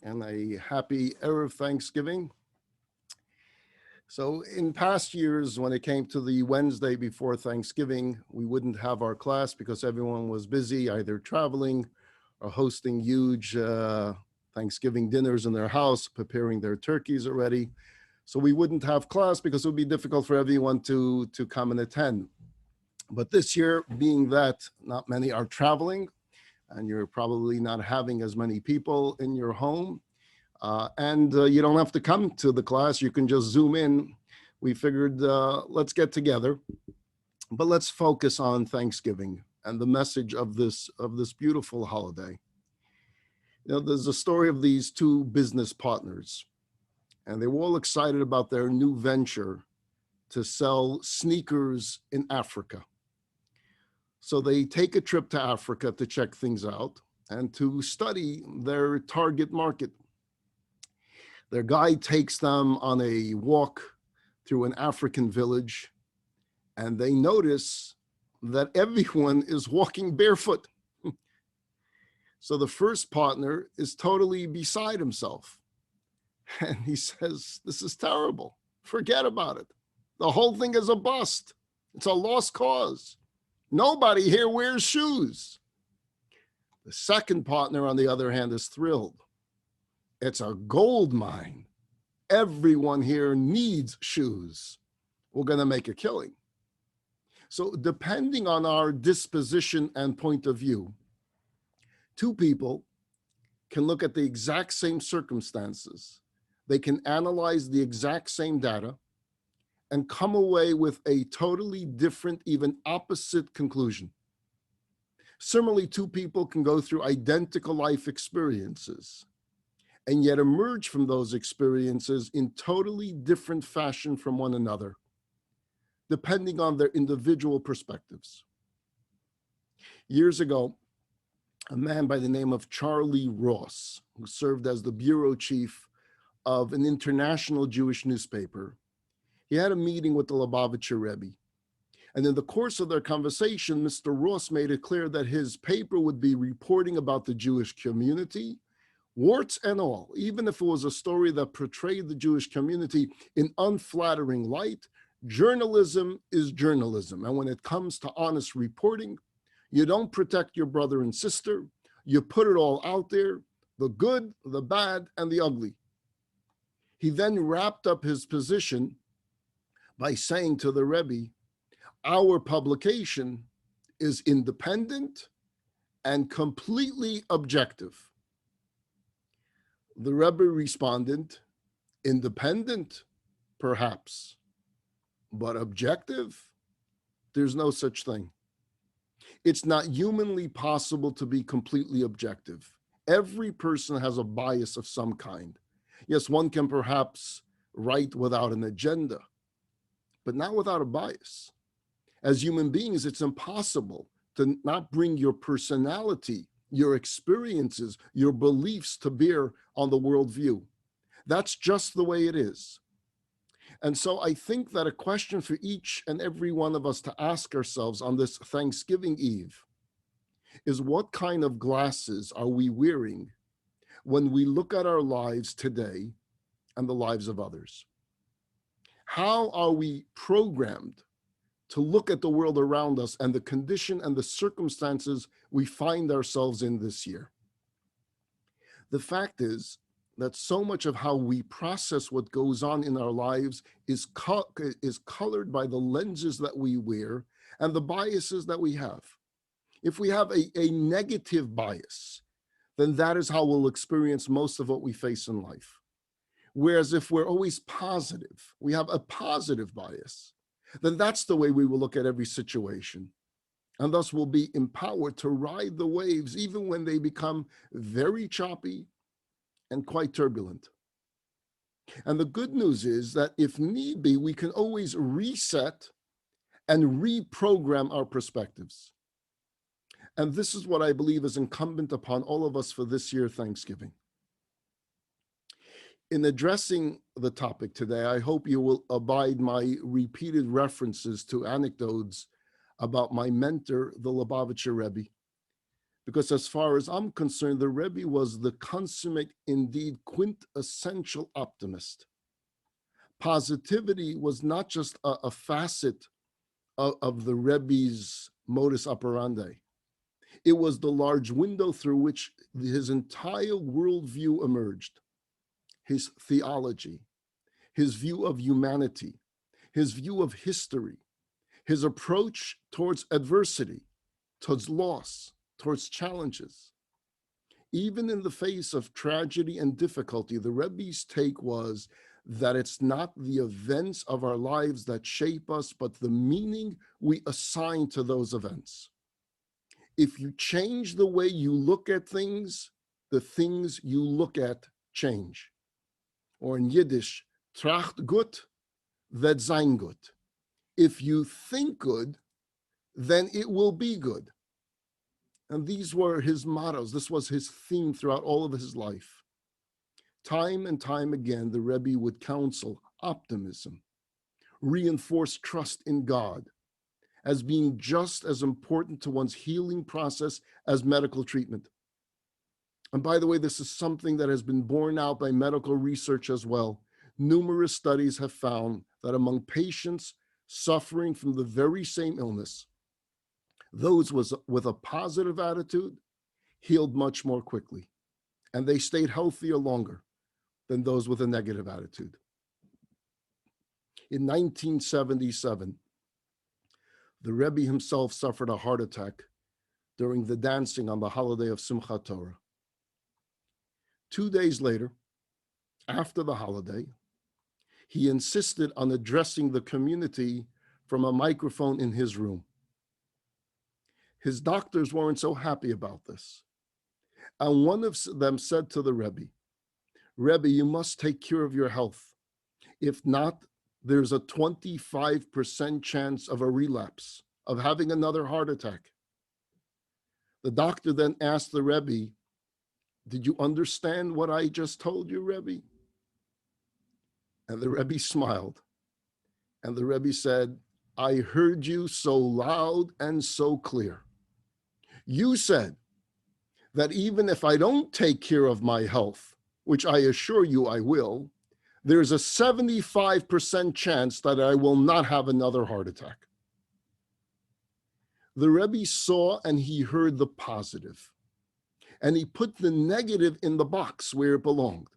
and a happy Erev Thanksgiving. So in past years, when it came to the Wednesday before Thanksgiving, we wouldn't have our class because everyone was busy either traveling or hosting huge Thanksgiving dinners in their house, preparing their turkeys already. So we wouldn't have class because it would be difficult for everyone to come and attend. But this year, being that not many are traveling, and you're probably not having as many people in your home, and you don't have to come to the class, you can just Zoom in. We figured let's get together, but let's focus on Thanksgiving and the message of this beautiful holiday. You know, there's a story of these two business partners, and they were all excited about their new venture to sell sneakers in Africa. So they take a trip to Africa to check things out and to study their target market. Their guide takes them on a walk through an African village, and they notice that everyone is walking barefoot. So the first partner is totally beside himself. And he says, "This is terrible. Forget about it. The whole thing is a bust. It's a lost cause. Nobody here wears shoes." The second partner, on the other hand, is thrilled. It's a gold mine. Everyone here needs shoes. We're going to make a killing. So depending on our disposition and point of view, two people can look at the exact same circumstances. They can analyze the exact same data and come away with a totally different, even opposite conclusion. Similarly, two people can go through identical life experiences and yet emerge from those experiences in totally different fashion from one another, depending on their individual perspectives. Years ago, a man by the name of Charlie Ross, who served as the bureau chief of an international Jewish newspaper, he had a meeting with the Lubavitcher Rebbe. And in the course of their conversation, Mr. Ross made it clear that his paper would be reporting about the Jewish community, warts and all, even if it was a story that portrayed the Jewish community in unflattering light. Journalism is journalism. And when it comes to honest reporting, you don't protect your brother and sister. You put it all out there, the good, the bad, and the ugly. He then wrapped up his position by saying to the Rebbe, "Our publication is independent and completely objective." The Rebbe responded, "Independent, perhaps, but objective? There's no such thing. It's not humanly possible to be completely objective. Every person has a bias of some kind. Yes, one can perhaps write without an agenda, but not without a bias. As human beings, it's impossible to not bring your personality, your experiences, your beliefs to bear on the worldview. That's just the way it is. And so I think that a question for each and every one of us to ask ourselves on this Thanksgiving Eve is, what kind of glasses are we wearing when we look at our lives today and the lives of others? How are we programmed to look at the world around us and the condition and the circumstances we find ourselves in this year? The fact is that so much of how we process what goes on in our lives is colored by the lenses that we wear and the biases that we have. If we have a negative bias, then that is how we'll experience most of what we face in life. Whereas if we're always positive, we have a positive bias, then that's the way we will look at every situation. And thus we'll be empowered to ride the waves even when they become very choppy and quite turbulent. And the good news is that if need be, we can always reset and reprogram our perspectives. And this is what I believe is incumbent upon all of us for this year Thanksgiving. In addressing the topic today, I hope you will abide my repeated references to anecdotes about my mentor, the Lubavitcher Rebbe, Because as far as I'm concerned, the Rebbe was the consummate, indeed quintessential optimist. Positivity was not just a facet of the Rebbe's modus operandi. It was the large window through which his entire worldview emerged. His theology, his view of humanity, his view of history, his approach towards adversity, towards loss, towards challenges. Even in the face of tragedy and difficulty, the Rebbe's take was that it's not the events of our lives that shape us, but the meaning we assign to those events. If you change the way you look at things, the things you look at change. Or in Yiddish, tracht gut, wird sein gut. If you think good, then it will be good. And these were his mottos. This was his theme throughout all of his life. Time and time again, the Rebbe would counsel optimism, reinforce trust in God as being just as important to one's healing process as medical treatment. And by the way, this is something that has been borne out by medical research as well. Numerous studies have found that among patients suffering from the very same illness, those with a positive attitude healed much more quickly, and they stayed healthier longer than those with a negative attitude. In 1977, the Rebbe himself suffered a heart attack during the dancing on the holiday of Simchat Torah. 2 days later, after the holiday, he insisted on addressing the community from a microphone in his room. His doctors weren't so happy about this. And one of them said to the Rebbe, "Rebbe, you must take care of your health. If not, there's a 25% chance of a relapse, of having another heart attack." The doctor then asked the Rebbe, "Did you understand what I just told you, Rebbe?" And the Rebbe smiled. And the Rebbe said, "I heard you so loud and so clear. You said that even if I don't take care of my health, which I assure you I will, there's a 75% chance that I will not have another heart attack." The Rebbe saw and he heard the positive, and he put the negative in the box where it belonged.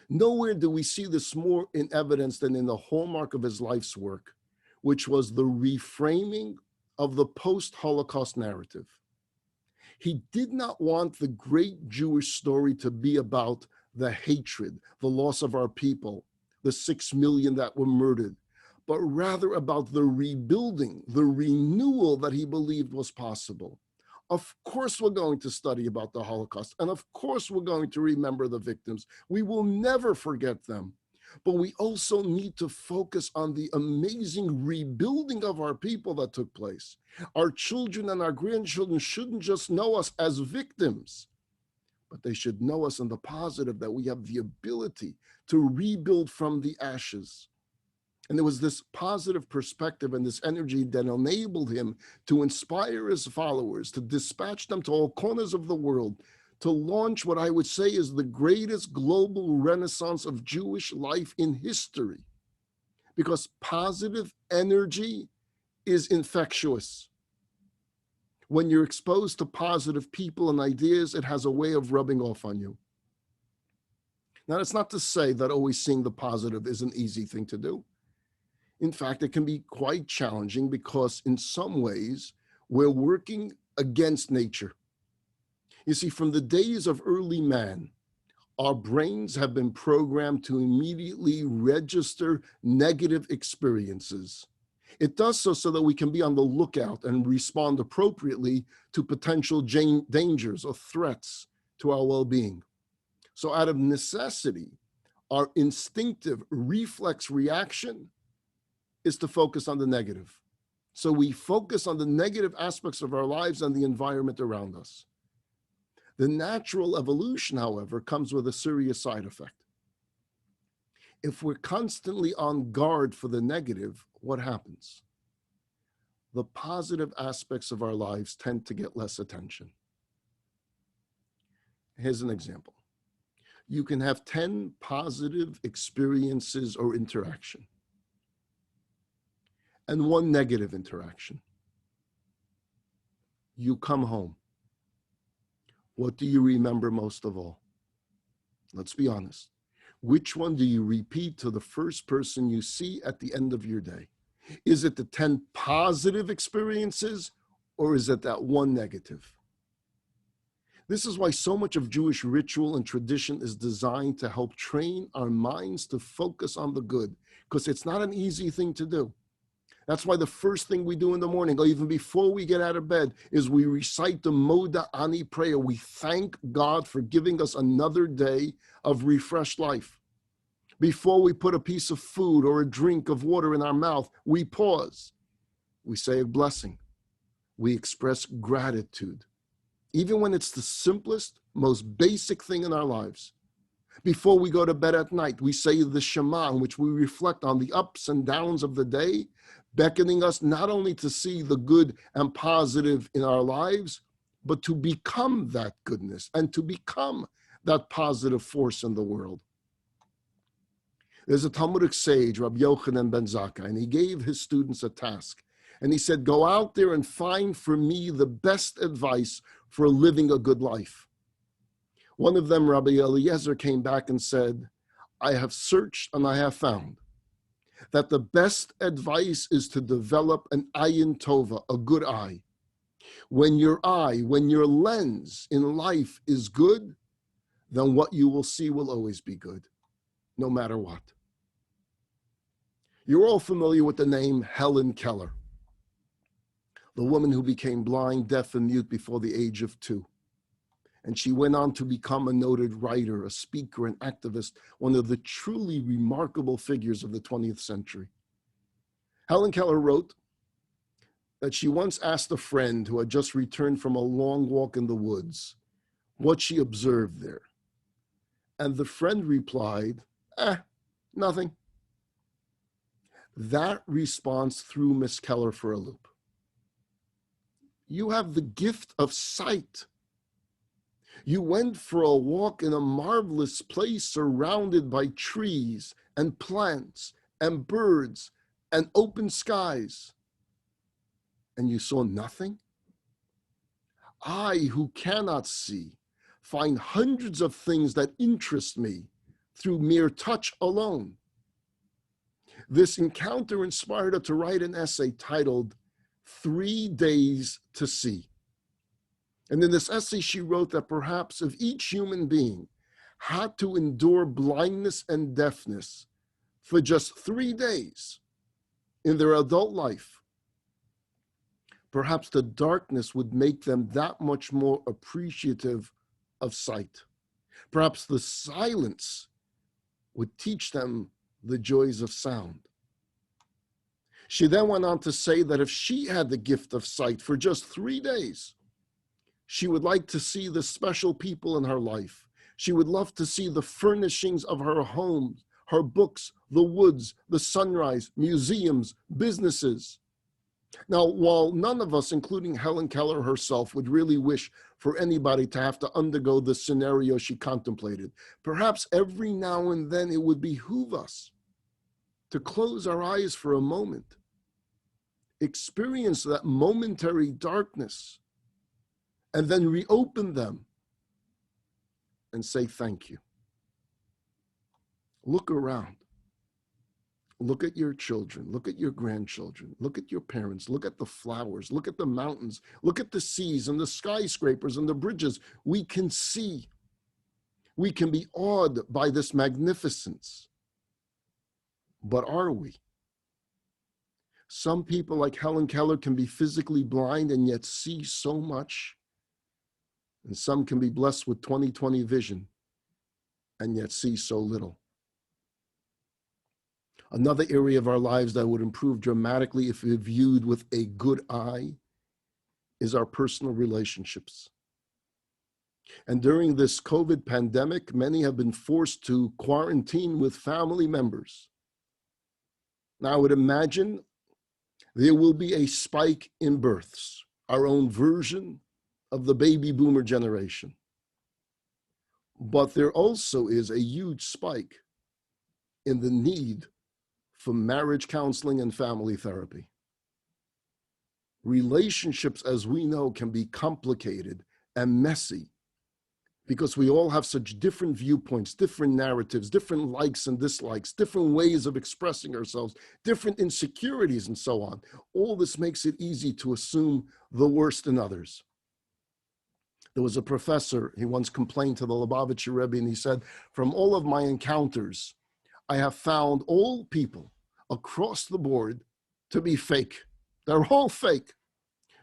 Nowhere do we see this more in evidence than in the hallmark of his life's work, which was the reframing of the post-Holocaust narrative. He did not want the great Jewish story to be about the hatred, the loss of our people, the 6 million that were murdered, but rather about the rebuilding, the renewal that he believed was possible. Of course, we're going to study about the Holocaust, and of course, we're going to remember the victims. We will never forget them. But we also need to focus on the amazing rebuilding of our people that took place. Our children and our grandchildren shouldn't just know us as victims, but they should know us in the positive, that we have the ability to rebuild from the ashes. And there was this positive perspective and this energy that enabled him to inspire his followers, to dispatch them to all corners of the world, to launch what I would say is the greatest global renaissance of Jewish life in history. Because positive energy is infectious. When you're exposed to positive people and ideas, it has a way of rubbing off on you. Now, that's not to say that always seeing the positive is an easy thing to do. In fact, it can be quite challenging because in some ways, we're working against nature. You see, from the days of early man, our brains have been programmed to immediately register negative experiences. It does so that we can be on the lookout and respond appropriately to potential dangers or threats to our well-being. So out of necessity, our instinctive reflex reaction is to focus on the negative. So we focus on the negative aspects of our lives and the environment around us. The natural evolution, however, comes with a serious side effect. If we're constantly on guard for the negative, what happens? The positive aspects of our lives tend to get less attention. Here's an example. You can have 10 positive experiences or interaction and one negative interaction. You come home. What do you remember most of all? Let's be honest. Which one do you repeat to the first person you see at the end of your day? Is it the 10 positive experiences, or is it that one negative? This is why so much of Jewish ritual and tradition is designed to help train our minds to focus on the good, because it's not an easy thing to do. That's why the first thing we do in the morning, or even before we get out of bed, is we recite the Moda Ani prayer. We thank God for giving us another day of refreshed life. Before we put a piece of food or a drink of water in our mouth, we pause. We say a blessing. We express gratitude, even when it's the simplest, most basic thing in our lives. Before we go to bed at night, we say the Shema, in which we reflect on the ups and downs of the day, beckoning us not only to see the good and positive in our lives, but to become that goodness and to become that positive force in the world. There's a Talmudic sage, Rabbi Yochanan ben Zakkai, and he gave his students a task. And he said, go out there and find for me the best advice for living a good life. One of them, Rabbi Eliezer, came back and said, I have searched and I have found that the best advice is to develop an ayin tova, a good eye. When your lens in life is good, then what you will see will always be good, no matter what. You're all familiar with the name Helen Keller, the woman who became blind, deaf, and mute before the age of 2. And she went on to become a noted writer, a speaker, an activist, one of the truly remarkable figures of the 20th century. Helen Keller wrote that she once asked a friend who had just returned from a long walk in the woods what she observed there. And the friend replied, nothing. That response threw Miss Keller for a loop. You have the gift of sight. You went for a walk in a marvelous place surrounded by trees and plants and birds and open skies. And you saw nothing? I, who cannot see, find hundreds of things that interest me through mere touch alone. This encounter inspired her to write an essay titled 3 Days to See. And in this essay, she wrote that perhaps if each human being had to endure blindness and deafness for just 3 days in their adult life, perhaps the darkness would make them that much more appreciative of sight. Perhaps the silence would teach them the joys of sound. She then went on to say that if she had the gift of sight for just 3 days, she would like to see the special people in her life. She would love to see the furnishings of her home, her books, the woods, the sunrise, museums, businesses. Now, while none of us, including Helen Keller herself, would really wish for anybody to have to undergo the scenario she contemplated, perhaps every now and then it would behoove us to close our eyes for a moment, experience that momentary darkness, and then reopen them and say thank you. Look around. Look at your children. Look at your grandchildren. Look at your parents. Look at the flowers. Look at the mountains. Look at the seas and the skyscrapers and the bridges. We can see. We can be awed by this magnificence. But are we? Some people like Helen Keller can be physically blind and yet see so much. And some can be blessed with 20/20 vision and yet see so little. Another area of our lives that would improve dramatically if we viewed with a good eye is our personal relationships. And during this COVID pandemic, many have been forced to quarantine with family members. Now, I would imagine there will be a spike in births, our own version of the baby boomer generation. But there also is a huge spike in the need for marriage counseling and family therapy. Relationships, as we know, can be complicated and messy because we all have such different viewpoints, different narratives, different likes and dislikes, different ways of expressing ourselves, different insecurities, and so on. All this makes it easy to assume the worst in others. There was a professor, he once complained to the Lubavitcher Rebbe, and he said, from all of my encounters, I have found all people across the board to be fake. They're all fake.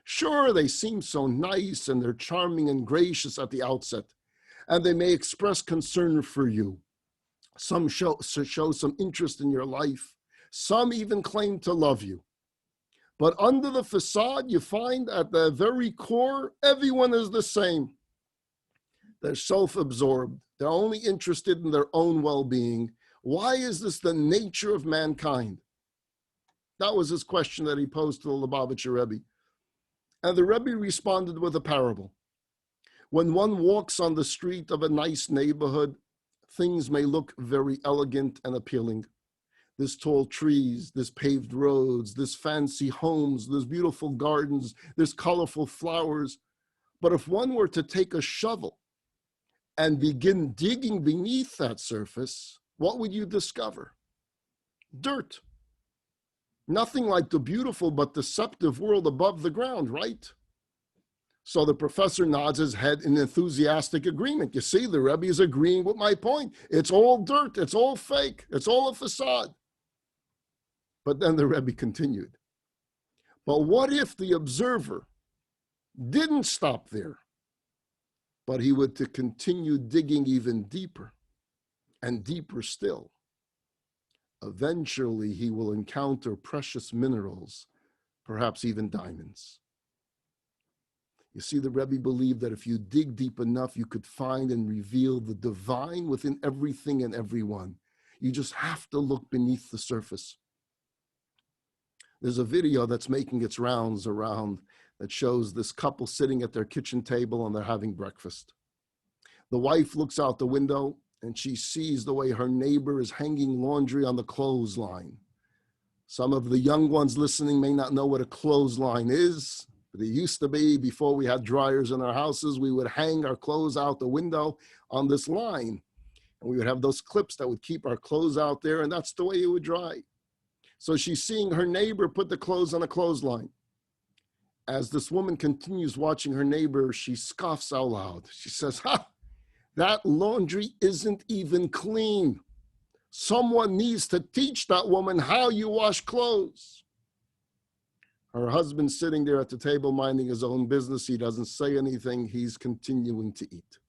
Sure, they seem so nice and they're charming and gracious at the outset, and they may express concern for you. Some show some interest in your life. Some even claim to love you. But under the facade, you find at the very core, everyone is the same. They're self-absorbed. They're only interested in their own well-being. Why is this the nature of mankind? That was his question that he posed to the Lubavitcher Rebbe. And the Rebbe responded with a parable. When one walks on the street of a nice neighborhood, things may look very elegant and appealing. There's tall trees, there's paved roads, there's fancy homes, there's beautiful gardens, there's colorful flowers. But if one were to take a shovel and begin digging beneath that surface, what would you discover? Dirt. Nothing like the beautiful but deceptive world above the ground, right? So the professor nods his head in enthusiastic agreement. You see, the Rebbe is agreeing with my point. It's all dirt, it's all fake, it's all a facade. But then the Rebbe continued. But what if the observer didn't stop there, but he would to continue digging even deeper and deeper still? Eventually, he will encounter precious minerals, perhaps even diamonds. You see, the Rebbe believed that if you dig deep enough, you could find and reveal the divine within everything and everyone. You just have to look beneath the surface. There's a video that's making its rounds around that shows this couple sitting at their kitchen table and they're having breakfast. The wife looks out the window and she sees the way her neighbor is hanging laundry on the clothesline. Some of the young ones listening may not know what a clothesline is. But it used to be, before we had dryers in our houses, we would hang our clothes out the window on this line. And we would have those clips that would keep our clothes out there, and that's the way it would dry. So she's seeing her neighbor put the clothes on a clothesline. As this woman continues watching her neighbor, she scoffs out loud. She says, that laundry isn't even clean. Someone needs to teach that woman how you wash clothes. Her husband's sitting there at the table minding his own business. He doesn't say anything. He's continuing to eat.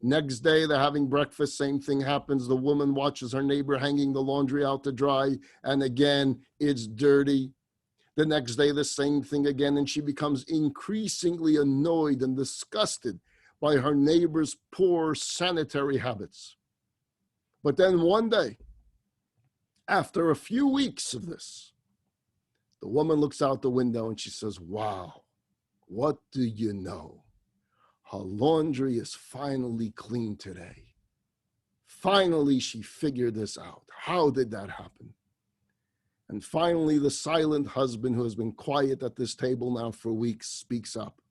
Next day, they're having breakfast. Same thing happens. The woman watches her neighbor hanging the laundry out to dry. And again, it's dirty. The next day, the same thing again. And she becomes increasingly annoyed and disgusted by her neighbor's poor sanitary habits. But then one day, after a few weeks of this, the woman looks out the window and she says, wow, what do you know? Her laundry is finally clean today. Finally, she figured this out. How did that happen? And finally, the silent husband, who has been quiet at this table now for weeks, speaks up.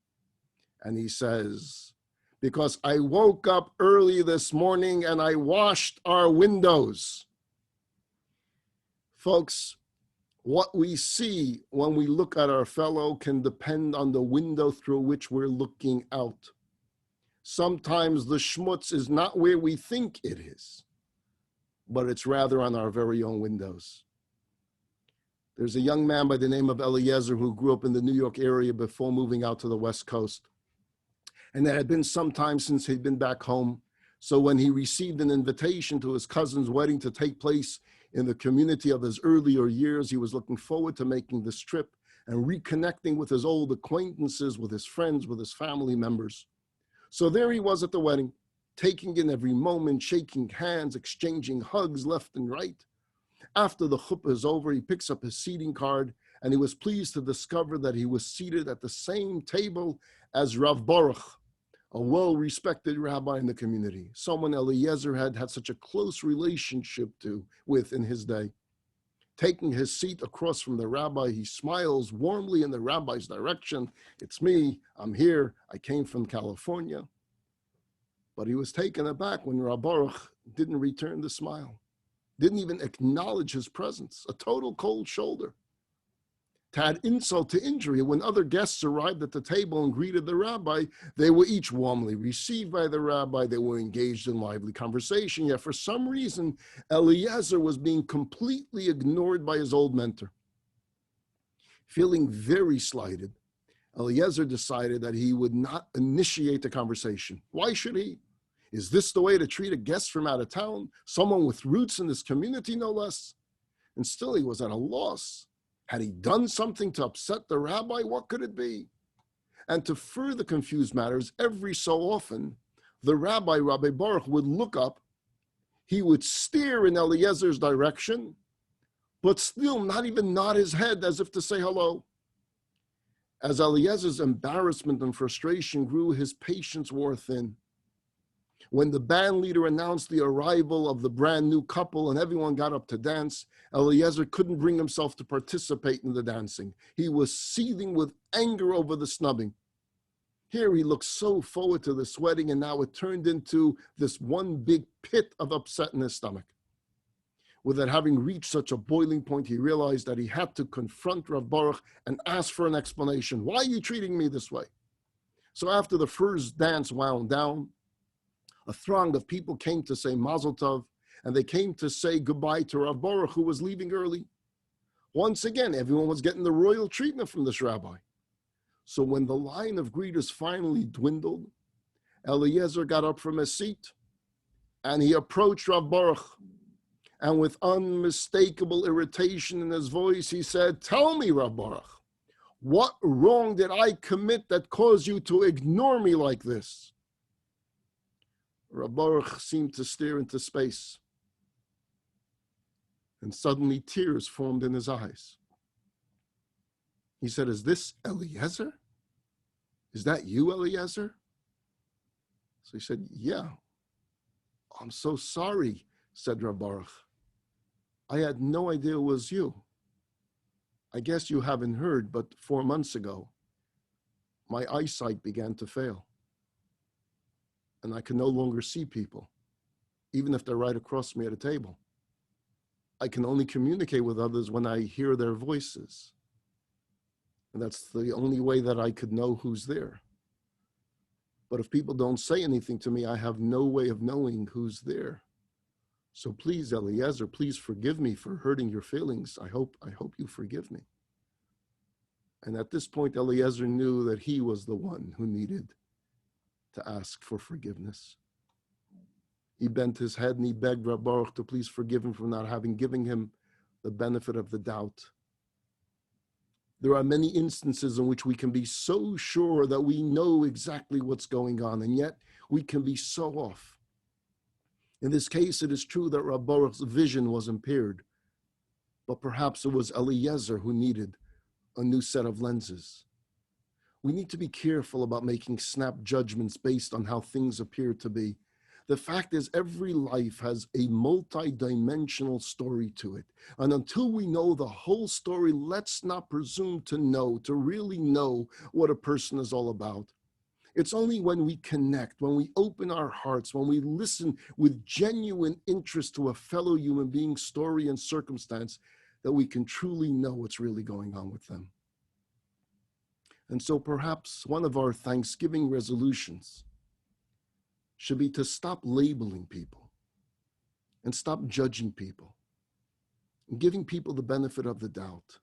And he says, because I woke up early this morning and I washed our windows. Folks, what we see when we look at our fellow can depend on the window through which we're looking out. Sometimes the schmutz is not where we think it is, but it's rather on our very own windows. There's a young man by the name of Eliezer who grew up in the New York area before moving out to the West Coast. And it had been some time since he'd been back home. So when he received an invitation to his cousin's wedding to take place in the community of his earlier years, he was looking forward to making this trip and reconnecting with his old acquaintances, with his friends, with his family members. So there he was at the wedding, taking in every moment, shaking hands, exchanging hugs left and right. After the chuppah is over, he picks up his seating card, and he was pleased to discover that he was seated at the same table as Rav Baruch, a well-respected rabbi in the community, someone Eliezer had such a close relationship with in his day. Taking his seat across from the rabbi, he smiles warmly in the rabbi's direction. "It's me, I'm here, I came from California." But he was taken aback when Rabbi Baruch didn't return the smile, didn't even acknowledge his presence, a total cold shoulder. To add insult to injury, when other guests arrived at the table and greeted the rabbi, they were each warmly received by the rabbi. They were engaged in lively conversation, yet for some reason, Eliezer was being completely ignored by his old mentor. Feeling very slighted, Eliezer decided that he would not initiate the conversation. Why should he? Is this the way to treat a guest from out of town, someone with roots in this community, no less? And still he was at a loss. Had he done something to upset the rabbi? What could it be? And to further confuse matters, every so often, the rabbi, Rabbi Baruch, would look up, he would stare in Eliezer's direction, but still not even nod his head as if to say hello. As Eliezer's embarrassment and frustration grew, his patience wore thin. When the band leader announced the arrival of the brand new couple and everyone got up to dance, Eliezer couldn't bring himself to participate in the dancing. He was seething with anger over the snubbing. Here he looked so forward to this wedding, and now it turned into this one big pit of upset in his stomach. With it having reached such a boiling point, he realized that he had to confront Rav Baruch and ask for an explanation. Why are you treating me this way? So after the first dance wound down, a throng of people came to say Mazel Tov, and they came to say goodbye to Rav Baruch, who was leaving early. Once again, everyone was getting the royal treatment from this rabbi. So when the line of greeters finally dwindled, Eliezer got up from his seat, and he approached Rav Baruch, and with unmistakable irritation in his voice, he said, "Tell me, Rav Baruch, what wrong did I commit that caused you to ignore me like this?" Rav Baruch seemed to stare into space, and suddenly tears formed in his eyes. He said, "Is this Eliezer? Is that you, Eliezer?" So he said, "Yeah." "I'm so sorry," said Rav Baruch. "I had no idea it was you. I guess you haven't heard, but 4 months ago, my eyesight began to fail. And I can no longer see people, even if they're right across me at a table. I can only communicate with others when I hear their voices. And that's the only way that I could know who's there. But if people don't say anything to me, I have no way of knowing who's there. So please, Eliezer, please forgive me for hurting your feelings. I hope you forgive me." And at this point, Eliezer knew that he was the one who needed to ask for forgiveness. He bent his head and he begged Rav Baruch to please forgive him for not having given him the benefit of the doubt. There are many instances in which we can be so sure that we know exactly what's going on, and yet we can be so off. In this case, it is true that Rav Baruch's vision was impaired, but perhaps it was Eliezer who needed a new set of lenses. We need to be careful about making snap judgments based on how things appear to be. The fact is, every life has a multi-dimensional story to it. And until we know the whole story, let's not presume to really know what a person is all about. It's only when we connect, when we open our hearts, when we listen with genuine interest to a fellow human being's story and circumstance, that we can truly know what's really going on with them. And so perhaps one of our Thanksgiving resolutions should be to stop labeling people and stop judging people and giving people the benefit of the doubt.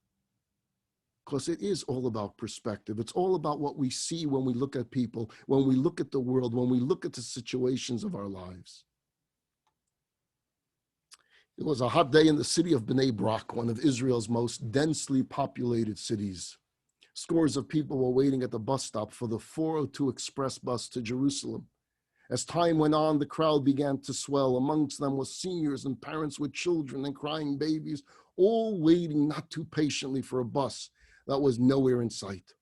Because it is all about perspective. It's all about what we see when we look at people, when we look at the world, when we look at the situations of our lives. It was a hot day in the city of Bnei Brak, one of Israel's most densely populated cities. Scores of people were waiting at the bus stop for the 402 express bus to Jerusalem. As time went on, the crowd began to swell. Amongst them was seniors and parents with children and crying babies, all waiting not too patiently for a bus that was nowhere in sight.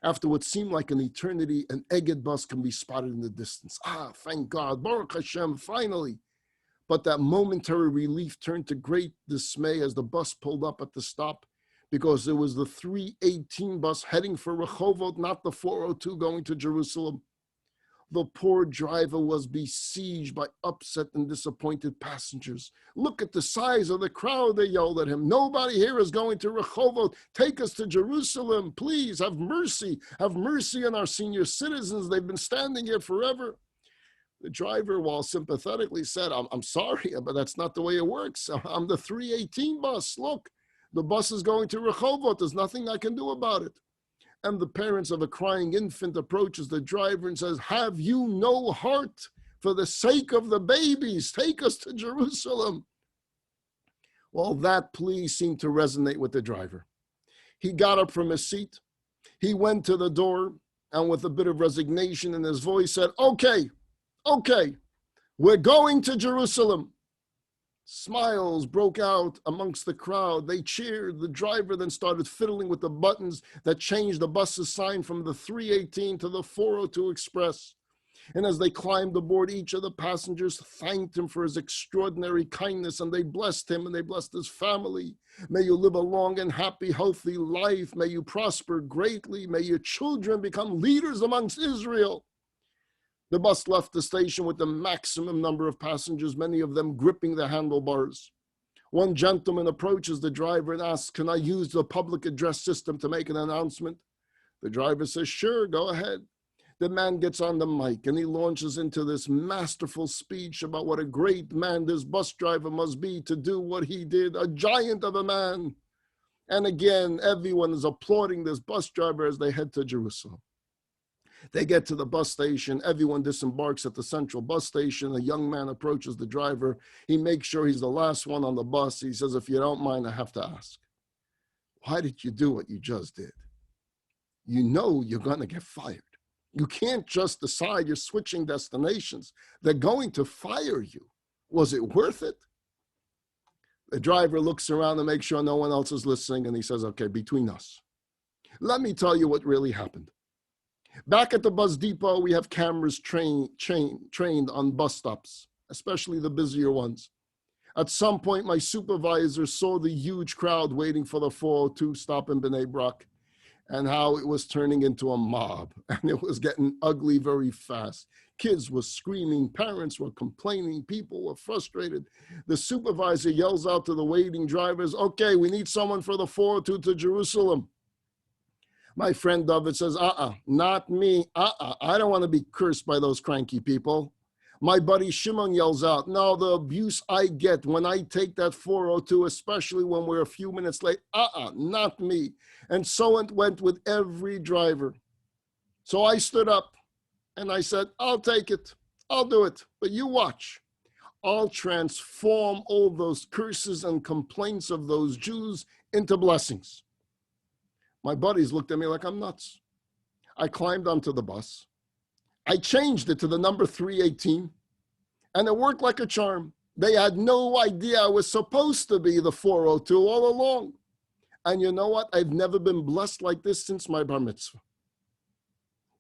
After what seemed like an eternity, an Egged bus can be spotted in the distance. Ah, thank God, Baruch Hashem, finally. But that momentary relief turned to great dismay as the bus pulled up at the stop, because it was the 318 bus heading for Rehovot, not the 402 going to Jerusalem. The poor driver was besieged by upset and disappointed passengers. Look at the size of the crowd, they yelled at him. Nobody here is going to Rehovot. Take us to Jerusalem, please. Have mercy. Have mercy on our senior citizens. They've been standing here forever. The driver, while sympathetically, said, I'm sorry, but that's not the way it works. I'm the 318 bus. Look, the bus is going to Rehovot. There's nothing I can do about it. And the parents of a crying infant approaches the driver and says, have you no heart? For the sake of the babies, take us to Jerusalem. Well, that plea seemed to resonate with the driver. He got up from his seat. He went to the door and with a bit of resignation in his voice said, okay, we're going to Jerusalem. Smiles broke out amongst the crowd. They cheered. The driver then started fiddling with the buttons that changed the bus's sign from the 318 to the 402 Express. And as they climbed aboard, each of the passengers thanked him for his extraordinary kindness, and they blessed him and they blessed his family. May you live a long and happy, healthy life. May you prosper greatly. May your children become leaders amongst Israel. The bus left the station with the maximum number of passengers, many of them gripping the handlebars. One gentleman approaches the driver and asks, can I use the public address system to make an announcement? The driver says, sure, go ahead. The man gets on the mic and he launches into this masterful speech about what a great man this bus driver must be to do what he did, a giant of a man. And again, everyone is applauding this bus driver as they head to Jerusalem. They get to the bus station. Everyone disembarks at the central bus station. A young man approaches the driver. He makes sure he's the last one on the bus. He says, if you don't mind, I have to ask, why did you do what you just did? You know you're going to get fired. You can't just decide you're switching destinations. They're going to fire you. Was it worth it? The driver looks around to make sure no one else is listening, and he says, okay, between us, let me tell you what really happened. Back at the bus depot, we have cameras trained on bus stops, especially the busier ones. At some point, my supervisor saw the huge crowd waiting for the 402 stop in Bnei Brak and how it was turning into a mob, and it was getting ugly very fast. Kids were screaming, parents were complaining, people were frustrated. The supervisor yells out to the waiting drivers, okay, we need someone for the 402 to Jerusalem. My friend David says, not me, I don't want to be cursed by those cranky people. My buddy Shimon yells out, no, the abuse I get when I take that 402, especially when we're a few minutes late, not me. And so it went with every driver. So I stood up and I said, I'll take it, I'll do it, but you watch. I'll transform all those curses and complaints of those Jews into blessings. My buddies looked at me like I'm nuts. I climbed onto the bus. I changed it to the number 318, and it worked like a charm. They had no idea I was supposed to be the 402 all along. And you know what? I've never been blessed like this since my bar mitzvah.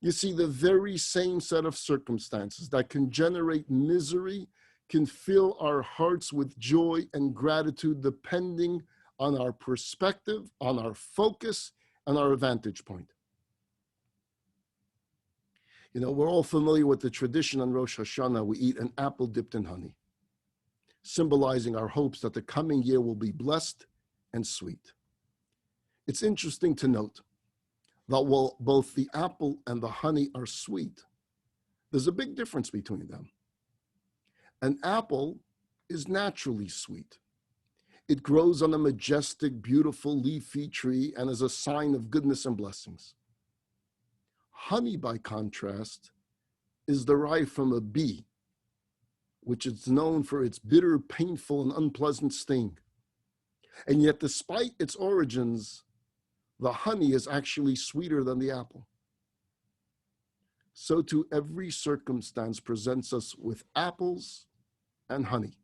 You see, the very same set of circumstances that can generate misery can fill our hearts with joy and gratitude depending on our perspective, on our focus, and our vantage point. You know, we're all familiar with the tradition on Rosh Hashanah. We eat an apple dipped in honey, symbolizing our hopes that the coming year will be blessed and sweet. It's interesting to note that while both the apple and the honey are sweet, there's a big difference between them. An apple is naturally sweet. It grows on a majestic, beautiful, leafy tree and is a sign of goodness and blessings. Honey, by contrast, is derived from a bee, which is known for its bitter, painful, and unpleasant sting. And yet, despite its origins, the honey is actually sweeter than the apple. So too, every circumstance presents us with apples and honey.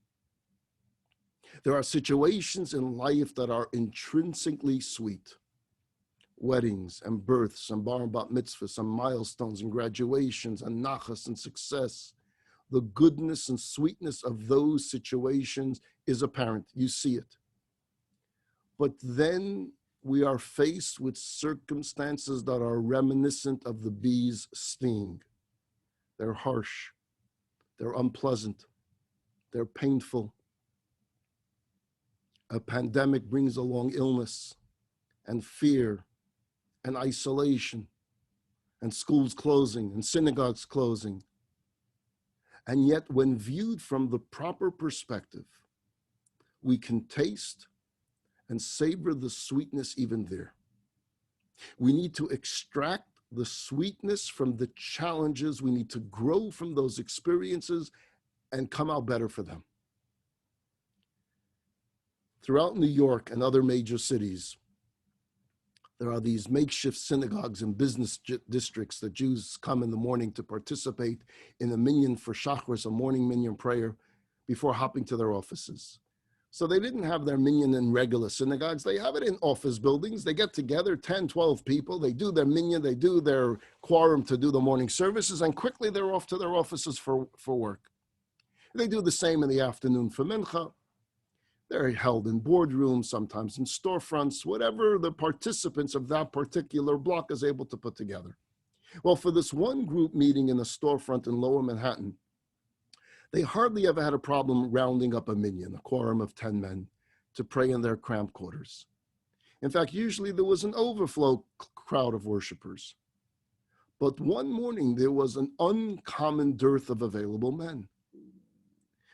There are situations in life that are intrinsically sweet, weddings and births and bar and bat mitzvahs and milestones and graduations and nachas and success. The goodness and sweetness of those situations is apparent. You see it. But then we are faced with circumstances that are reminiscent of the bee's sting. They're harsh. They're unpleasant. They're painful. A pandemic brings along illness and fear and isolation and schools closing and synagogues closing. And yet, when viewed from the proper perspective, we can taste and savor the sweetness even there. We need to extract the sweetness from the challenges. We need to grow from those experiences and come out better for them. Throughout New York and other major cities, there are these makeshift synagogues and business districts that Jews come in the morning to participate in a minyan for Shacharis, a morning minyan prayer, before hopping to their offices. So they didn't have their minyan in regular synagogues. They have it in office buildings. They get together, 10, 12 people. They do their minyan. They do their quorum to do the morning services, and quickly they're off to their offices for work. They do the same in the afternoon for mincha. They're held in boardrooms, sometimes in storefronts, whatever the participants of that particular block is able to put together. Well, for this one group meeting in a storefront in Lower Manhattan, they hardly ever had a problem rounding up a minyan, a quorum of 10 men, to pray in their cramped quarters. In fact, usually there was an overflow crowd of worshipers. But one morning, there was an uncommon dearth of available men.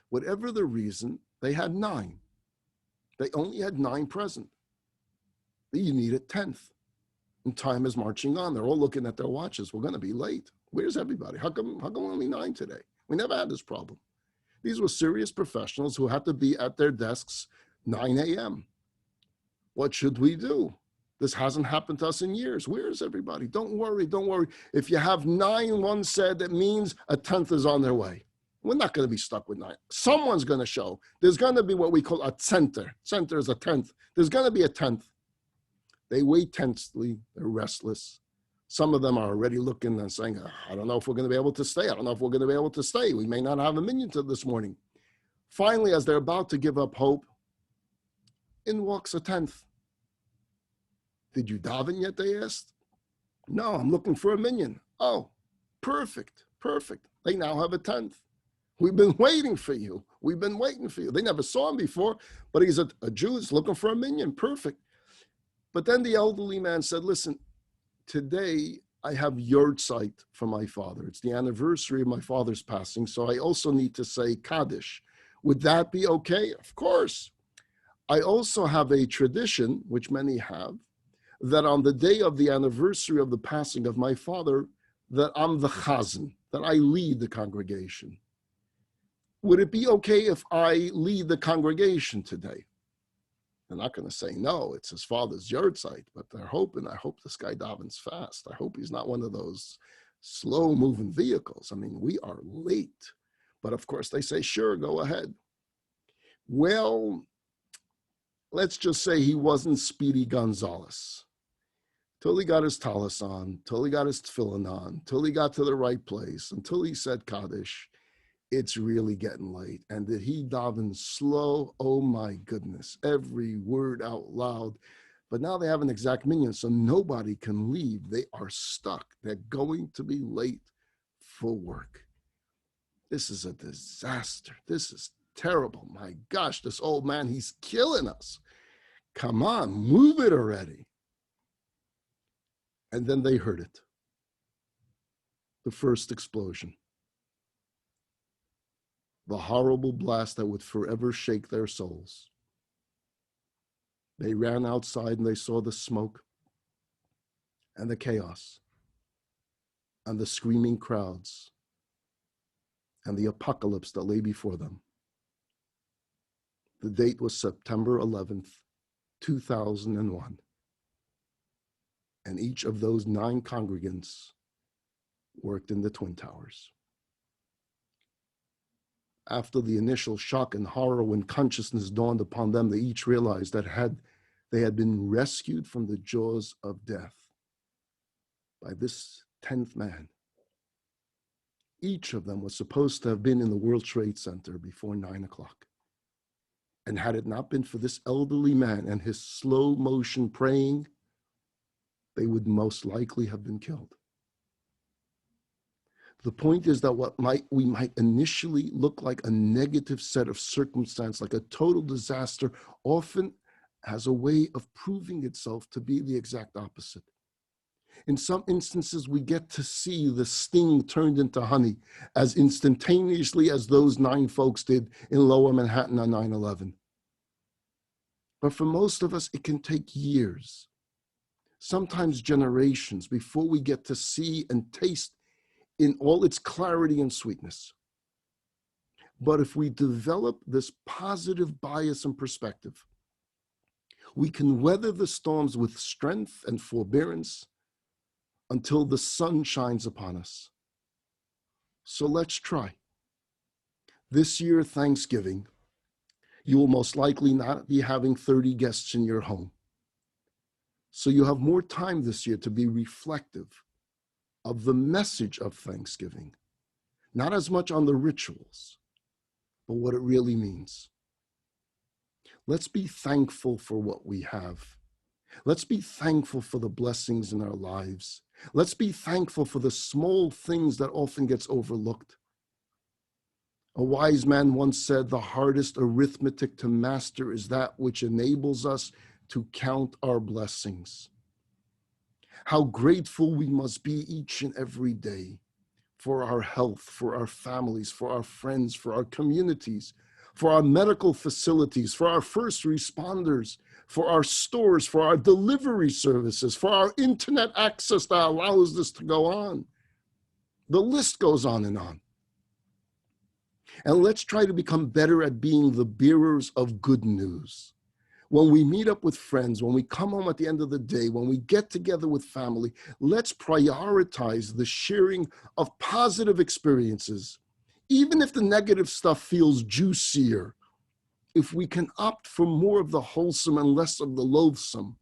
Whatever the reason, they had 9. They only had 9 present. You need a 10th. And time is marching on. They're all looking at their watches. We're going to be late. Where's everybody? How come only 9 today? We never had this problem. These were serious professionals who had to be at their desks 9 a.m. What should we do? This hasn't happened to us in years. Where is everybody? Don't worry. If you have 9, one said, that means a 10th is on their way. We're not going to be stuck with 9. Someone's going to show. There's going to be what we call a center. Center is a 10th. There's going to be a 10th. They wait tensely. They're restless. Some of them are already looking and saying, I don't know if we're going to be able to stay. I don't know if we're going to be able to stay. We may not have a minyan to this morning. Finally, as they're about to give up hope, in walks a 10th. Did you daven yet, they asked. No, I'm looking for a minyan. Oh, perfect. They now have a 10th. We've been waiting for you. They never saw him before, but he's a Jew who's looking for a minyan. Perfect. But then the elderly man said, listen, today I have yahrzeit for my father. It's the anniversary of my father's passing, so I also need to say Kaddish. Would that be okay? Of course. I also have a tradition, which many have, that on the day of the anniversary of the passing of my father, that I'm the chazan, that I lead the congregation. Would it be okay if I lead the congregation today? They're not going to say no, it's his father's yahrzeit, but they're hoping, I hope this guy davens fast. I hope he's not one of those slow-moving vehicles. I mean, we are late. But of course, they say, sure, go ahead. Well, let's just say he wasn't Speedy Gonzalez. Till he got his talis on, till he got his tefillin on, till he got to the right place, until he said Kaddish, it's really getting late. And did he daven slow? Oh my goodness, every word out loud. But now they have an exact minyan, so nobody can leave. They are stuck. They're going to be late for work. This is a disaster. This is terrible. My gosh, this old man, he's killing us. Come on, move it already. And then they heard it. The first explosion. The horrible blast that would forever shake their souls. They ran outside and they saw the smoke and the chaos and the screaming crowds and the apocalypse that lay before them. The date was September 11th, 2001. And each of those 9 congregants worked in the Twin Towers. After the initial shock and horror, when consciousness dawned upon them, they each realized that had They had been rescued from the jaws of death by this 10th man. Each of them was supposed to have been in the World Trade Center before 9 o'clock. And had it not been for this elderly man and his slow motion praying, they would most likely have been killed. The point is that we might initially look like a negative set of circumstance, like a total disaster, often has a way of proving itself to be the exact opposite. In some instances, we get to see the sting turned into honey as instantaneously as those 9 folks did in Lower Manhattan on 9/11. But for most of us, it can take years, sometimes generations, before we get to see and taste in all its clarity and sweetness. But if we develop this positive bias and perspective, we can weather the storms with strength and forbearance until the sun shines upon us. So let's try. This year, Thanksgiving, you will most likely not be having 30 guests in your home. So you have more time this year to be reflective of the message of Thanksgiving, not as much on the rituals, but what it really means. Let's be thankful for what we have. Let's be thankful for the blessings in our lives. Let's be thankful for the small things that often gets overlooked. A wise man once said, the hardest arithmetic to master is that which enables us to count our blessings. How grateful we must be each and every day for our health, for our families, for our friends, for our communities, for our medical facilities, for our first responders, for our stores, for our delivery services, for our internet access that allows this to go on. The list goes on. And let's try to become better at being the bearers of good news. When we meet up with friends, when we come home at the end of the day, when we get together with family, let's prioritize the sharing of positive experiences. Even if the negative stuff feels juicier, if we can opt for more of the wholesome and less of the loathsome,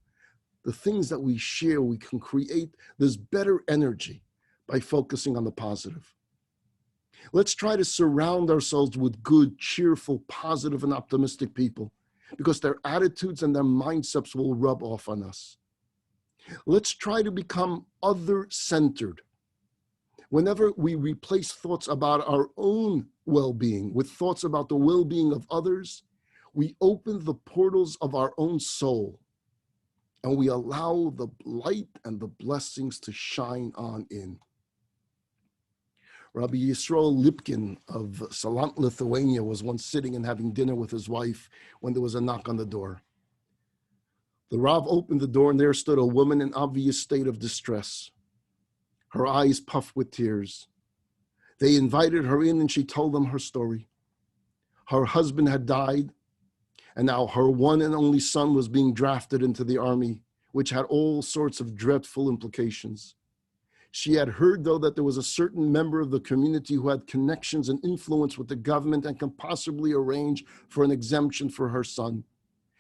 the things that we share, we can create this better energy by focusing on the positive. Let's try to surround ourselves with good, cheerful, positive, and optimistic people, because their attitudes and their mindsets will rub off on us. Let's try to become other-centered. Whenever we replace thoughts about our own well-being with thoughts about the well-being of others, we open the portals of our own soul, and we allow the light and the blessings to shine on in. Rabbi Yisrael Lipkin of Salant, Lithuania, was once sitting and having dinner with his wife when there was a knock on the door. The Rav opened the door, and there stood a woman in obvious state of distress, her eyes puffed with tears. They invited her in, and she told them her story. Her husband had died, and now her one and only son was being drafted into the army, which had all sorts of dreadful implications. She had heard, though, that there was a certain member of the community who had connections and influence with the government and can possibly arrange for an exemption for her son.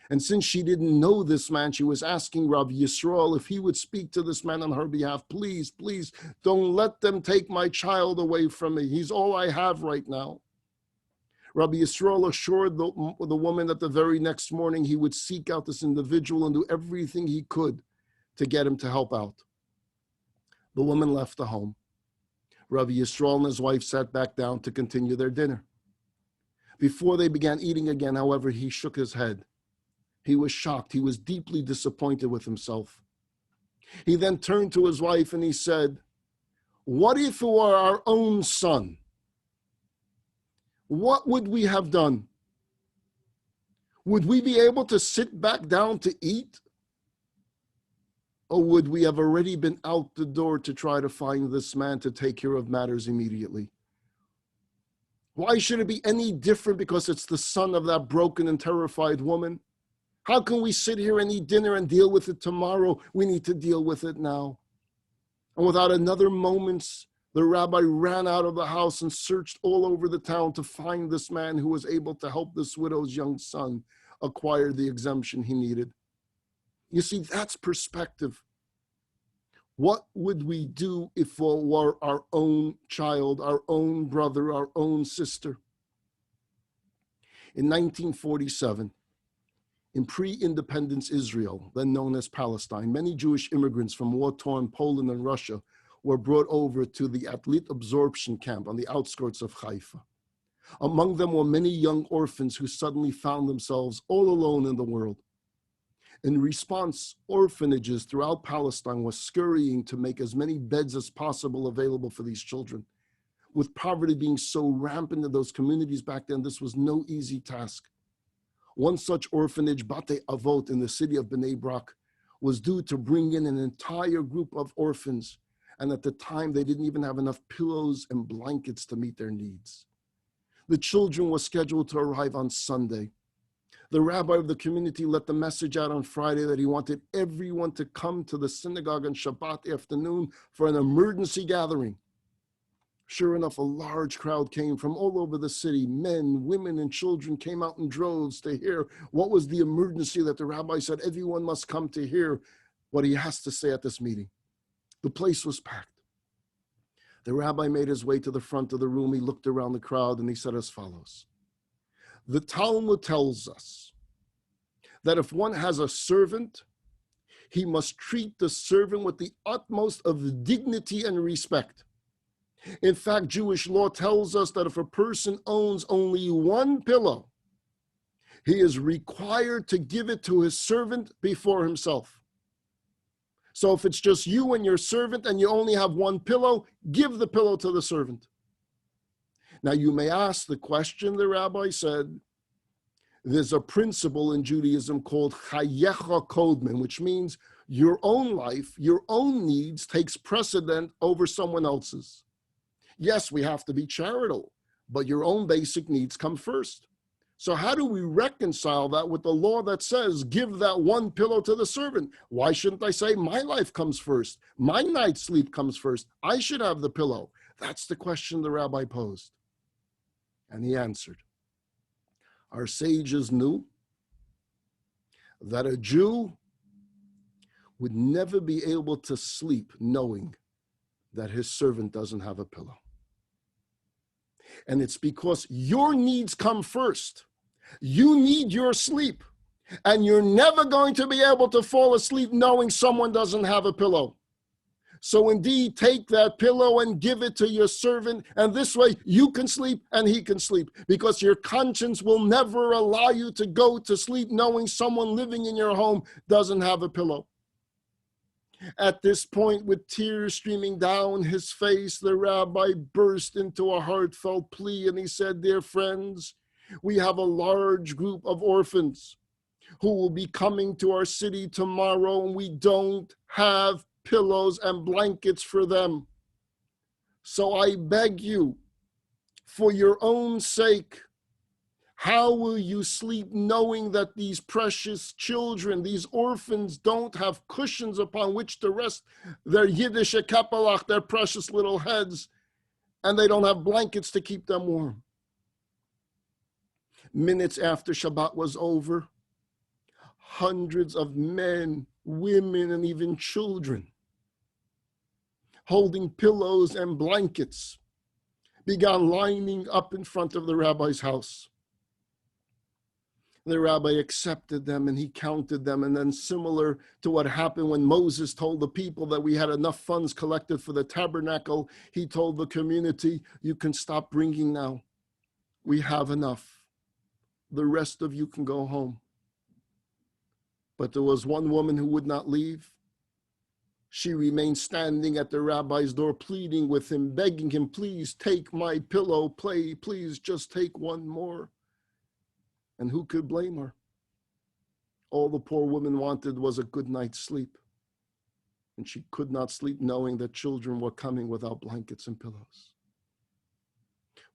And since she didn't know this man, she was asking Rabbi Yisrael if he would speak to this man on her behalf. Please, please, don't let them take my child away from me. He's all I have right now. Rabbi Yisrael assured the woman that the very next morning he would seek out this individual and do everything he could to get him to help out. The woman left the home. Rabbi Yisrael and his wife sat back down to continue their dinner. Before they began eating again, however, he shook his head. He was shocked. He was deeply disappointed with himself. He then turned to his wife and he said, "What if it were our own son? What would we have done? Would we be able to sit back down to eat? Or would we have already been out the door to try to find this man to take care of matters immediately? Why should it be any different because it's the son of that broken and terrified woman? How can we sit here and eat dinner and deal with it tomorrow? We need to deal with it now." And without another moment, the rabbi ran out of the house and searched all over the town to find this man who was able to help this widow's young son acquire the exemption he needed. You see, that's perspective. What would we do if it were our own child, our own brother, our own sister? In 1947, in pre-independence Israel, then known as Palestine, many Jewish immigrants from war-torn Poland and Russia were brought over to the Atlit absorption camp on the outskirts of Haifa. Among them were many young orphans who suddenly found themselves all alone in the world. In response, orphanages throughout Palestine were scurrying to make as many beds as possible available for these children. With poverty being so rampant in those communities back then, this was no easy task. One such orphanage, Bate Avot, in the city of Bnei Brak, was due to bring in an entire group of orphans, and at the time they didn't even have enough pillows and blankets to meet their needs. The children were scheduled to arrive on Sunday. The rabbi of the community let the message out on Friday that he wanted everyone to come to the synagogue on Shabbat afternoon for an emergency gathering. Sure enough, a large crowd came from all over the city. Men, women, and children came out in droves to hear what was the emergency that the rabbi said everyone must come to hear what he has to say at this meeting. The place was packed. The rabbi made his way to the front of the room. He looked around the crowd and he said as follows: the Talmud tells us that if one has a servant, he must treat the servant with the utmost of dignity and respect. In fact, Jewish law tells us that if a person owns only one pillow, he is required to give it to his servant before himself. So if it's just you and your servant and you only have one pillow, give the pillow to the servant. Now you may ask the question, the rabbi said, there's a principle in Judaism called chayecha kodmen, which means your own life, your own needs takes precedent over someone else's. Yes, we have to be charitable, but your own basic needs come first. So how do we reconcile that with the law that says, give that one pillow to the servant? Why shouldn't I say my life comes first? My night's sleep comes first. I should have the pillow. That's the question the rabbi posed. And he answered. Our sages knew that a Jew would never be able to sleep knowing that his servant doesn't have a pillow. And it's because your needs come first. You need your sleep. And you're never going to be able to fall asleep knowing someone doesn't have a pillow. So indeed, take that pillow and give it to your servant. And this way you can sleep and he can sleep. Because your conscience will never allow you to go to sleep knowing someone living in your home doesn't have a pillow. At this point, with tears streaming down his face, the rabbi burst into a heartfelt plea and he said, dear friends, we have a large group of orphans who will be coming to our city tomorrow and we don't have pillows and blankets for them. So I beg you, for your own sake, how will you sleep knowing that these precious children, these orphans, don't have cushions upon which to rest their Yiddish kapelach, their precious little heads, and they don't have blankets to keep them warm? Minutes after Shabbat was over, hundreds of men, women, and even children, holding pillows and blankets, began lining up in front of the rabbi's house. The rabbi accepted them and he counted them. And then, similar to what happened when Moses told the people that we had enough funds collected for the tabernacle, he told the community, you can stop bringing now. We have enough. The rest of you can go home. But there was one woman who would not leave. She remained standing at the rabbi's door, pleading with him, begging him, please take my pillow, please just take one more. And who could blame her? All the poor woman wanted was a good night's sleep. And she could not sleep knowing that children were coming without blankets and pillows.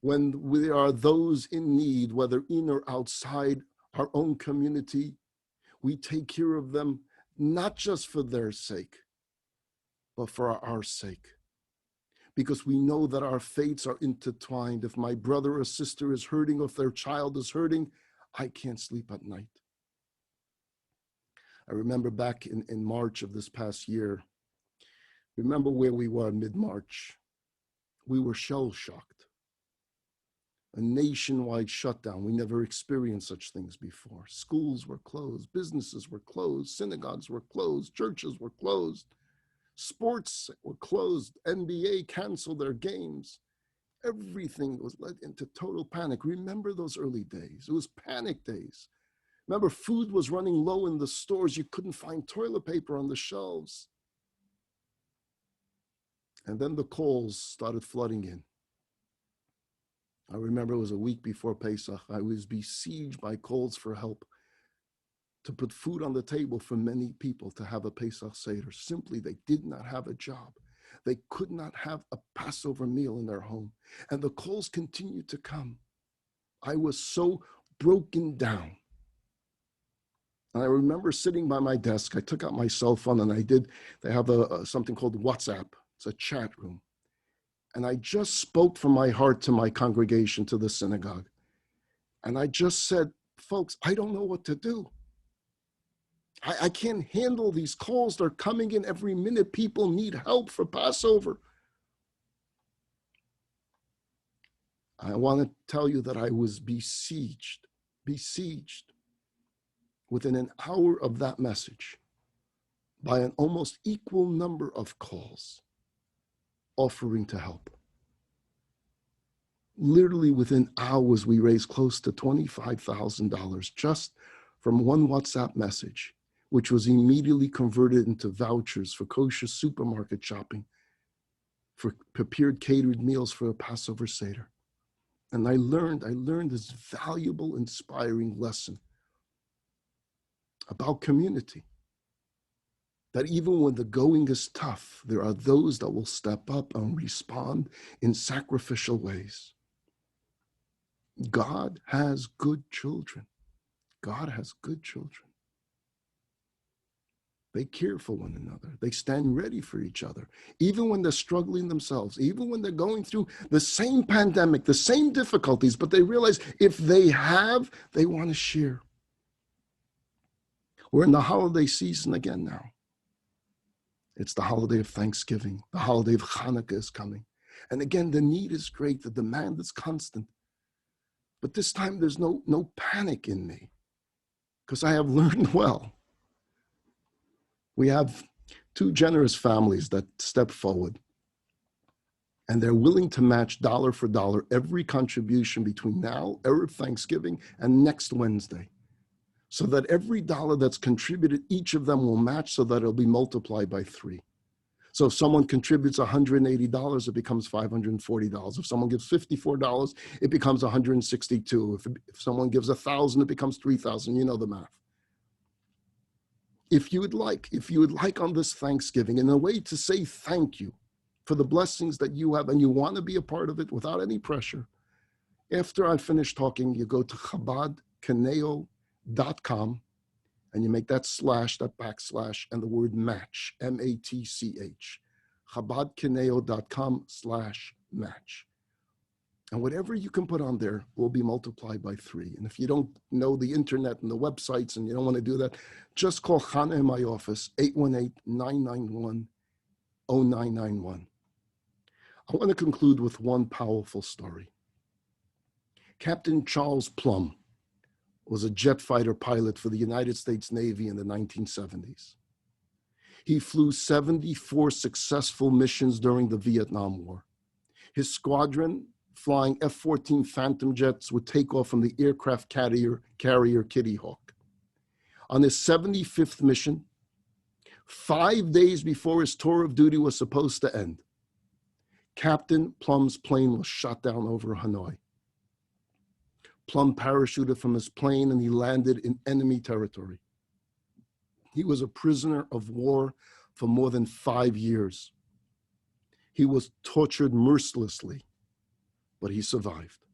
When there are those in need, whether in or outside our own community, we take care of them, not just for their sake, but for our sake. Because we know that our fates are intertwined. If my brother or sister is hurting, or if their child is hurting, I can't sleep at night. I remember back in March of this past year, remember where we were mid-March. We were shell-shocked. A nationwide shutdown. We never experienced such things before. Schools were closed, businesses were closed, synagogues were closed, churches were closed, sports were closed, NBA canceled their games. Everything was led into total panic. Remember those early days? It was panic days. Remember, food was running low in the stores. You couldn't find toilet paper on the shelves. And then the calls started flooding in. I remember it was a week before Pesach. I was besieged by calls for help to put food on the table for many people to have a Pesach Seder. Simply, they did not have a job. They could not have a Passover meal in their home. And the calls continued to come. I was so broken down. And I remember sitting by my desk. I took out my cell phone and they have something called WhatsApp. It's a chat room. And I just spoke from my heart to my congregation, to the synagogue. And I just said, folks, I don't know what to do. I can't handle these calls. They're coming in every minute. People need help for Passover. I want to tell you that I was besieged. Within an hour of that message by an almost equal number of calls offering to help. Literally within hours, we raised close to $25,000 just from one WhatsApp message, which was immediately converted into vouchers for kosher supermarket shopping, for prepared catered meals for a Passover Seder. And I learned this valuable, inspiring lesson about community. That even when the going is tough, there are those that will step up and respond in sacrificial ways. God has good children. God has good children. They care for one another. They stand ready for each other, even when they're struggling themselves, even when they're going through the same pandemic, the same difficulties, but they realize if they have, they want to share. We're in the holiday season again now. It's the holiday of Thanksgiving. The holiday of Chanukah is coming. And again, the need is great. The demand is constant. But this time there's no panic in me because I have learned well. We have two generous families that step forward and they're willing to match dollar for dollar every contribution between now, Erev Thanksgiving, and next Wednesday. So that every dollar that's contributed, each of them will match so that it'll be multiplied by 3. So if someone contributes $180, it becomes $540. If someone gives $54, it becomes $162. If someone gives $1,000, it becomes $3,000. You know the math. If you would like on this Thanksgiving, in a way to say thank you for the blessings that you have, and you want to be a part of it without any pressure, after I finish talking, you go to Chabad Conejo.com and you make that backslash, and the word match, M-A-T-C-H, chabadconejo.com/match. And whatever you can put on there will be multiplied by 3. And if you don't know the internet and the websites and you don't want to do that, just call Hannah in my office, 818-991-0991. I want to conclude with one powerful story. Captain Charles Plum was a jet fighter pilot for the United States Navy in the 1970s. He flew 74 successful missions during the Vietnam War. His squadron, flying F-14 Phantom jets, would take off from the aircraft carrier Kitty Hawk. On his 75th mission, 5 days before his tour of duty was supposed to end, Captain Plum's plane was shot down over Hanoi. Plum parachuted from his plane and he landed in enemy territory. He was a prisoner of war for more than 5 years. He was tortured mercilessly, but he survived.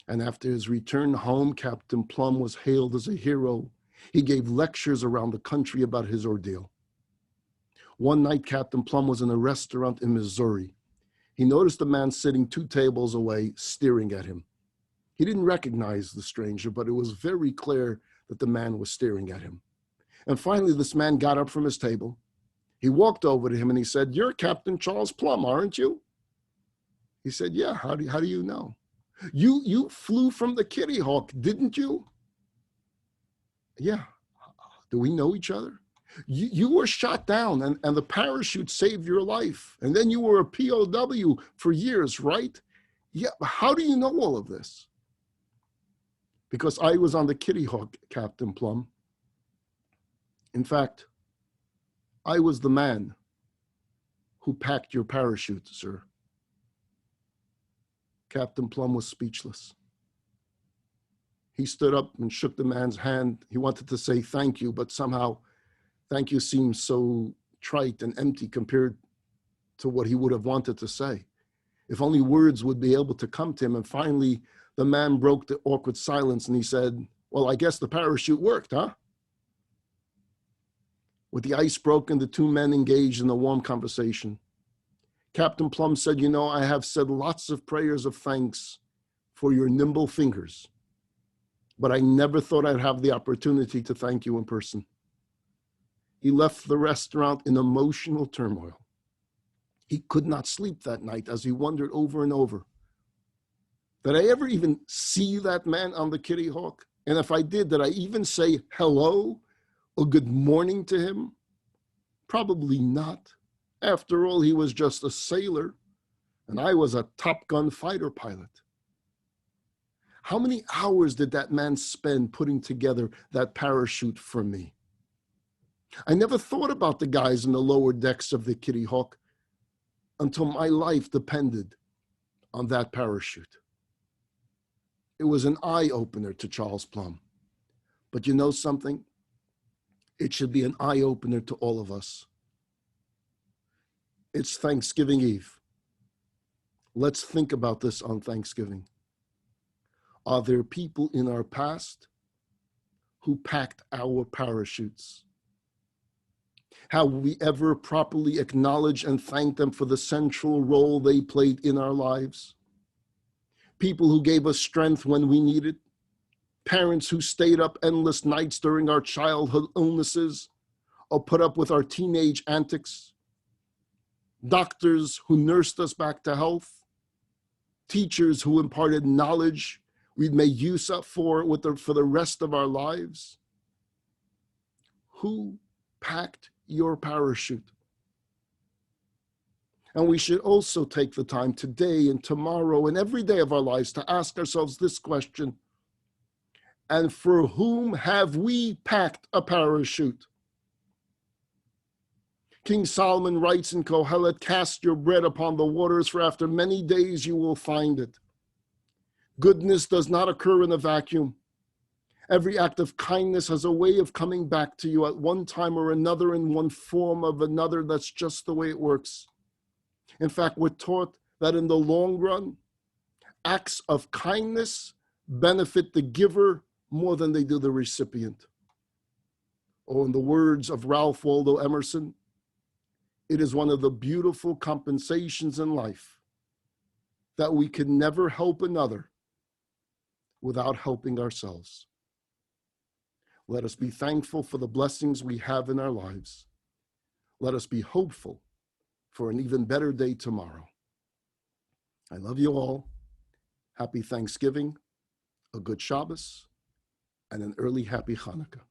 And after his return home, Captain Plum was hailed as a hero. He gave lectures around the country about his ordeal. One night, Captain Plum was in a restaurant in Missouri. He noticed a man sitting 2 tables away, staring at him. He didn't recognize the stranger, but it was very clear that the man was staring at him. And finally, this man got up from his table. He walked over to him and he said, "You're Captain Charles Plum, aren't you?" He said, "Yeah, how do you know?" You flew from the Kitty Hawk, didn't you?" "Yeah." "Do we know each other?" You were shot down and the parachute saved your life. And then you were a POW for years, right?" "Yeah, but how do you know all of this?" "Because I was on the Kitty Hawk, Captain Plum. In fact, I was the man who packed your parachute, sir." Captain Plum was speechless. He stood up and shook the man's hand. He wanted to say thank you, but somehow thank you seemed so trite and empty compared to what he would have wanted to say. If only words would be able to come to him. And finally, the man broke the awkward silence and he said, "Well, I guess the parachute worked, huh?" With the ice broken, the two men engaged in a warm conversation. Captain Plum said, "You know, I have said lots of prayers of thanks for your nimble fingers, but I never thought I'd have the opportunity to thank you in person." He left the restaurant in emotional turmoil. He could not sleep that night as he wondered over and over, did I ever even see that man on the Kitty Hawk? And if I did I even say hello or good morning to him? Probably not. After all, he was just a sailor, and I was a Top Gun fighter pilot. How many hours did that man spend putting together that parachute for me? I never thought about the guys in the lower decks of the Kitty Hawk until my life depended on that parachute. It was an eye-opener to Charles Plum. But you know something? It should be an eye-opener to all of us. It's Thanksgiving Eve. Let's think about this on Thanksgiving. Are there people in our past who packed our parachutes? Have we ever properly acknowledged and thanked them for the central role they played in our lives? People who gave us strength when we needed, parents who stayed up endless nights during our childhood illnesses or put up with our teenage antics, doctors who nursed us back to health, teachers who imparted knowledge we'd made use of for the rest of our lives. Who packed your parachute? And we should also take the time today and tomorrow and every day of our lives to ask ourselves this question: and for whom have we packed a parachute? King Solomon writes in Kohelet, "Cast your bread upon the waters, for after many days you will find it." Goodness does not occur in a vacuum. Every act of kindness has a way of coming back to you at one time or another in one form or another. That's just the way it works. In fact, we're taught that in the long run, acts of kindness benefit the giver more than they do the recipient. Or in the words of Ralph Waldo Emerson, it is one of the beautiful compensations in life that we can never help another without helping ourselves. Let us be thankful for the blessings we have in our lives. Let us be hopeful for an even better day tomorrow. I love you all. Happy Thanksgiving, a good Shabbos, and an early happy Chanukah.